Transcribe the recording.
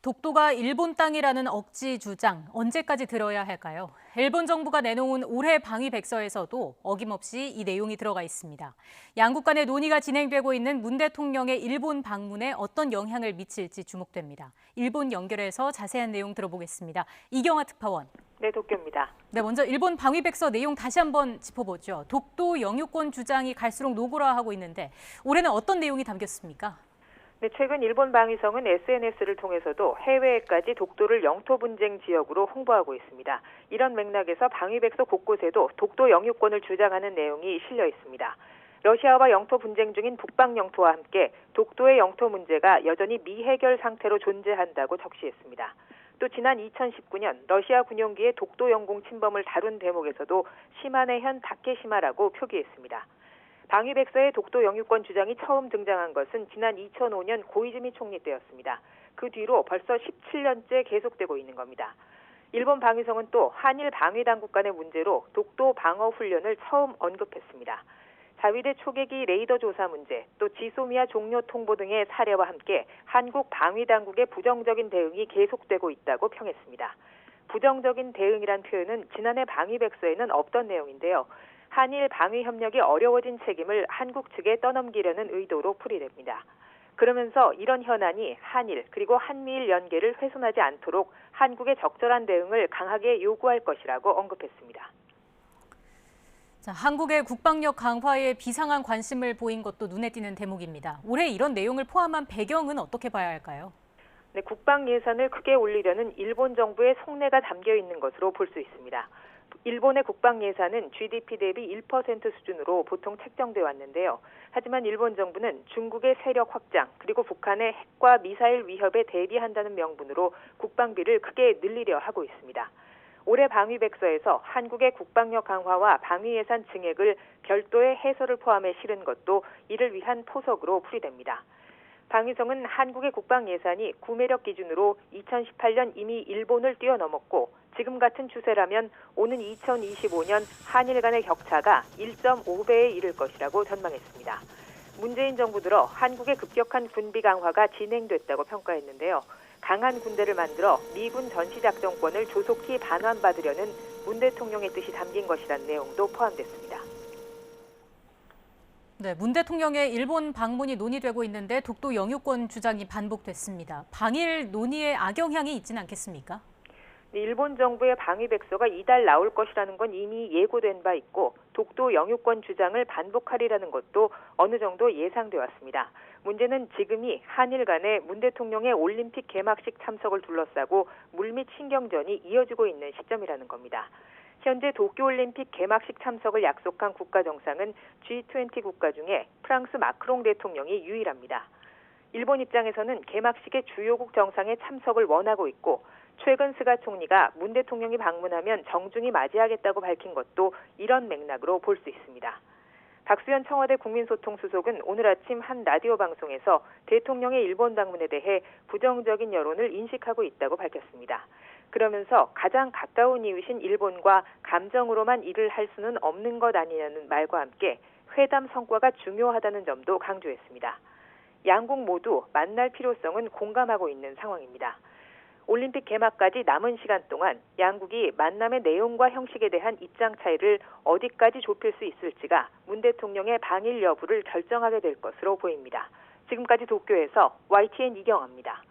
독도가 일본 땅이라는 억지 주장 언제까지 들어야 할까요? 일본 정부가 내놓은 올해 방위 백서에서도 어김없이 이 내용이 들어가 있습니다. 양국 간의 논의가 진행되고 있는 문 대통령의 일본 방문에 어떤 영향을 미칠지 주목됩니다. 일본 연결해서 자세한 내용 들어보겠습니다. 이경아 특파원. 네, 도쿄입니다. 네, 먼저 일본 방위 백서 내용 다시 한번 짚어보죠. 독도 영유권 주장이 갈수록 노골화하고 있는데 올해는 어떤 내용이 담겼습니까? 네, 최근 일본 방위성은 SNS를 통해서도 해외에까지 독도를 영토 분쟁 지역으로 홍보하고 있습니다. 이런 맥락에서 방위백서 곳곳에도 독도 영유권을 주장하는 내용이 실려 있습니다. 러시아와 영토 분쟁 중인 북방 영토와 함께 독도의 영토 문제가 여전히 미해결 상태로 존재한다고 적시했습니다. 또 지난 2019년 러시아 군용기의 독도 영공 침범을 다룬 대목에서도 시마네현 다케시마라고 표기했습니다. 방위백서의 독도 영유권 주장이 처음 등장한 것은 지난 2005년 고이즈미 총리 때였습니다. 그 뒤로 벌써 17년째 계속되고 있는 겁니다. 일본 방위성은 또 한일 방위당국 간의 문제로 독도 방어 훈련을 처음 언급했습니다. 자위대 초계기 레이더 조사 문제, 또 지소미아 종료 통보 등의 사례와 함께 한국 방위당국의 부정적인 대응이 계속되고 있다고 평했습니다. 부정적인 대응이란 표현은 지난해 방위백서에는 없던 내용인데요. 한일 방위 협력이 어려워진 책임을 한국 측에 떠넘기려는 의도로 풀이됩니다. 그러면서 이런 현안이 한일 그리고 한미일 연계를 훼손하지 않도록 한국의 적절한 대응을 강하게 요구할 것이라고 언급했습니다. 자, 한국의 국방력 강화에 비상한 관심을 보인 것도 눈에 띄는 대목입니다. 올해 이런 내용을 포함한 배경은 어떻게 봐야 할까요? 네, 국방 예산을 크게 올리려는 일본 정부의 속내가 담겨 있는 것으로 볼 수 있습니다. 일본의 국방 예산은 GDP 대비 1% 수준으로 보통 책정돼 왔는데요. 하지만 일본 정부는 중국의 세력 확장 그리고 북한의 핵과 미사일 위협에 대비한다는 명분으로 국방비를 크게 늘리려 하고 있습니다. 올해 방위백서에서 한국의 국방력 강화와 방위 예산 증액을 별도의 해설을 포함해 실은 것도 이를 위한 포석으로 풀이됩니다. 방위성은 한국의 국방 예산이 구매력 기준으로 2018년 이미 일본을 뛰어넘었고 지금 같은 추세라면 오는 2025년 한일 간의 격차가 1.5배에 이를 것이라고 전망했습니다. 문재인 정부 들어 한국의 급격한 군비 강화가 진행됐다고 평가했는데요. 강한 군대를 만들어 미군 전시작전권을 조속히 반환받으려는 문 대통령의 뜻이 담긴 것이라는 내용도 포함됐습니다. 네, 문 대통령의 일본 방문이 논의되고 있는데 독도 영유권 주장이 반복됐습니다. 방일 논의에 악영향이 있지는 않겠습니까? 일본 정부의 방위백서가 이달 나올 것이라는 건 이미 예고된 바 있고 독도 영유권 주장을 반복하리라는 것도 어느 정도 예상돼 왔습니다. 문제는 지금이 한일 간의 문 대통령의 올림픽 개막식 참석을 둘러싸고 물밑 신경전이 이어지고 있는 시점이라는 겁니다. 현재 도쿄올림픽 개막식 참석을 약속한 국가 정상은 G20 국가 중에 프랑스 마크롱 대통령이 유일합니다. 일본 입장에서는 개막식의 주요국 정상의 참석을 원하고 있고 최근 스가 총리가 문 대통령이 방문하면 정중히 맞이하겠다고 밝힌 것도 이런 맥락으로 볼 수 있습니다. 박수현 청와대 국민소통수석은 오늘 아침 한 라디오 방송에서 대통령의 일본 방문에 대해 부정적인 여론을 인식하고 있다고 밝혔습니다. 그러면서 가장 가까운 이웃인 일본과 감정으로만 일을 할 수는 없는 것 아니냐는 말과 함께 회담 성과가 중요하다는 점도 강조했습니다. 양국 모두 만날 필요성은 공감하고 있는 상황입니다. 올림픽 개막까지 남은 시간 동안 양국이 만남의 내용과 형식에 대한 입장 차이를 어디까지 좁힐 수 있을지가 문 대통령의 방일 여부를 결정하게 될 것으로 보입니다. 지금까지 도쿄에서 YTN 이경아입니다.